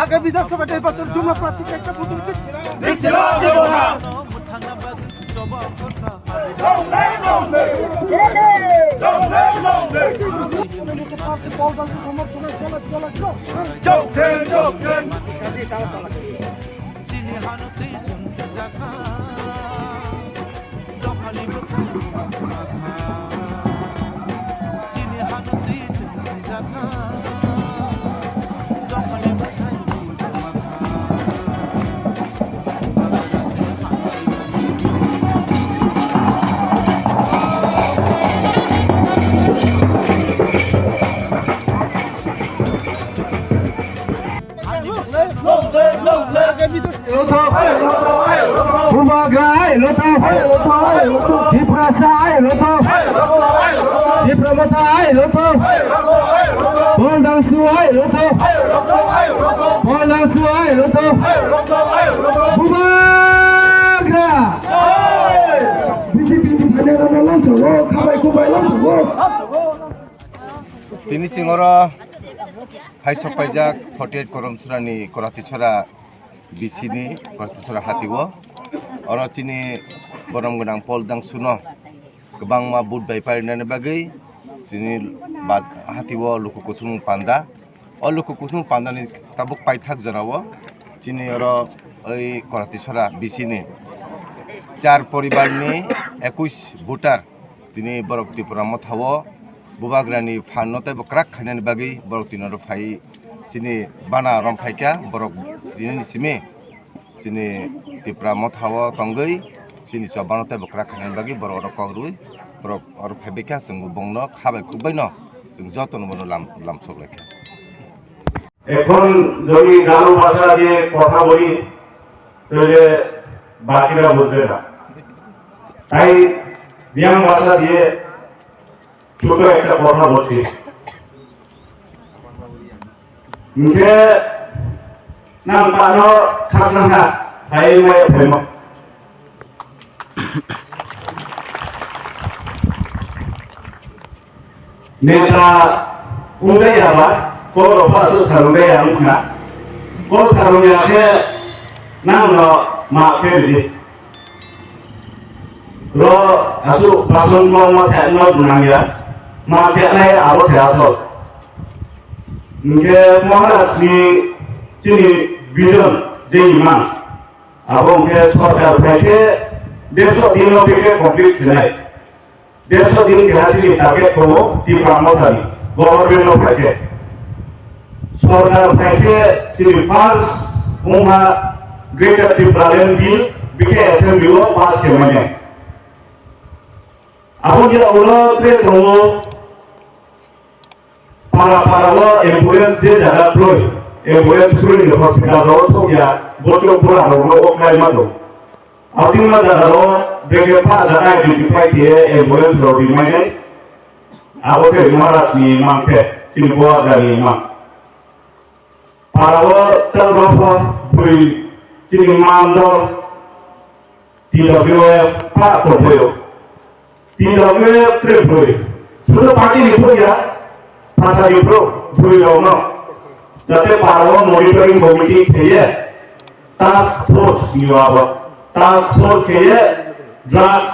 আগে বিধানসভা নির্বাচন জুমা প্রার্থীকে একটা ভোট দিচ্ছিল Tini cingoro hai sopajak 48 korom surani korati chora bisini korati chora hatiwo oro tini borom gunang poldang suno kebang ma bud bai parinane bagai sini bad hatiwo luku kutung panda o luku kutung panda ni tabuk paithak jarawo tini oro oi korati chora bisini চার পরিবার নিয়ে 21 ভোটার তিনি বরক ত্রিপুরামো থাও বুবাগ্রানি ফান্নতে বক্রাক খানানি বাগি বরক তিনর ফাই সিনি বানা রম ফাইকা বরক দিনি সিমে সিনি ত্রিপুরামো থাও তঙ্গই সিনি চবানতে বক্রাক খানানি বাগি বরক রকরুই বরক অর ফাইবেকা जों বংনো খাবাই কুবাইনো जों যতন বনো লাম সকলেকে এখন যদি গালো ভাষা দিয়ে কথা বলি তাহলে বাকিরা বুঝবে না তাই ব্যায়াম ভাষা দিয়ে ছোট একটা কথা বলছি মুখে নাম পানো খাসনা না তাই মই ফেম নেতা উঙ্গাই আবা কোন পাশে সারবে আমনা কোন সারবে আছে নাম মা ফেলি ro asu pasun mo ma sa no dunangya ma se nai aro se aso nge moharas ni chini vision je iman abo nge sorkar phake 150 din no peke complete khilai 150 din grasi target ko ti pramo thani government no phake sorkar phake chini first umha greater triplan bill bike assembly lo pass kemane Aku dia ulo tretong para lo ambulance je jaga proy ambulance suri di hospital lo so ya bocor pura lo okai mato atin ma jaga lo bege pa jaga identify tie ambulance lo di mana aku se maras ni mangke cinbua dari mang para lo terropa bui cini mando tidak boleh pak kodoyo tidak boleh terbuai. Sudah pagi ni pun ya, pasal itu buai lama. Jadi para monitoring committee kaya, task force ni apa? Task force kaya drugs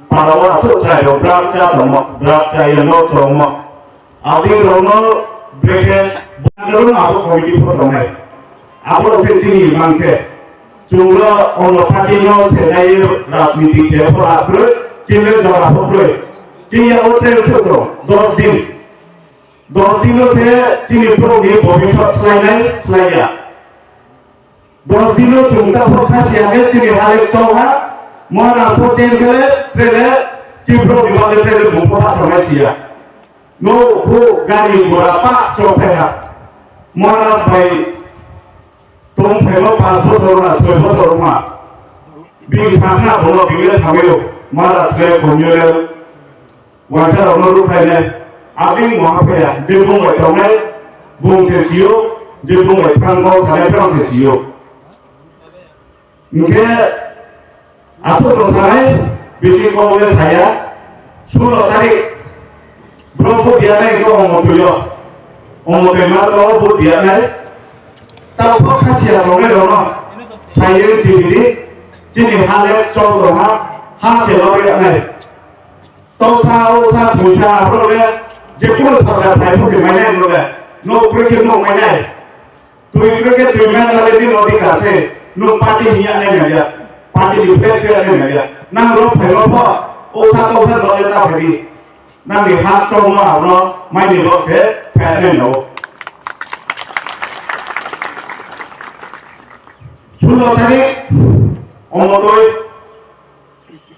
para asal saya, drugs saya no semua. Adi rono break bukan aku committee pun ramai. Aku sendiri mangke. Jumlah orang partinya saya rasmiti siapa asal. Cile jawab apa? Cile hotel itu 10 दिन से cile pro dia bobisot selain 10 दिन चुंता फोकस यागे cile hari toha mohon aku cile pele Cipro di bawah itu bumbu sama sia. No, gari berapa coba Maras baik. Tum pelo pasok soruna, sobo soruma. Bing sana bola bingnya sambil maras kayak punyel. Wajar orang rupanya. Abing mau apa ya? Jepung bertemu, bung sesio, jepung bertanggung sampai perang sesio. Mungkin aku terusai bisik mobil saya, suruh tarik. Berapa dia naik itu omong mana buat dia naik. Tahu kok kasih orang saya sini halnya contoh hasil orang naik. Tahu busa orang Jepun saudara saya pun dimana no kriket no mana. Tu kriket tu mana lagi ni no dikasih, no parti ni ada ni aja, parti di presiden ni aja. Nang roh apa? Tahu no letak lagi. Nang di hak cuma no, main di roh presiden no. Sudah tadi, omong tu,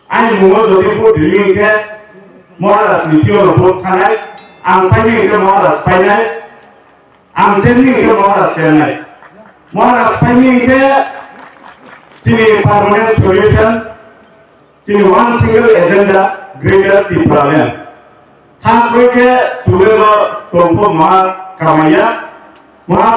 ani muat jadi pun diri ke, muat aslinya pun kanai. Ang paling itu malas paling, ang jenis itu malas jenis. Malas paling itu, jadi permanent solution, jadi one single agenda greater the problem. Hak mereka juga tumpuk mah kamaya, mah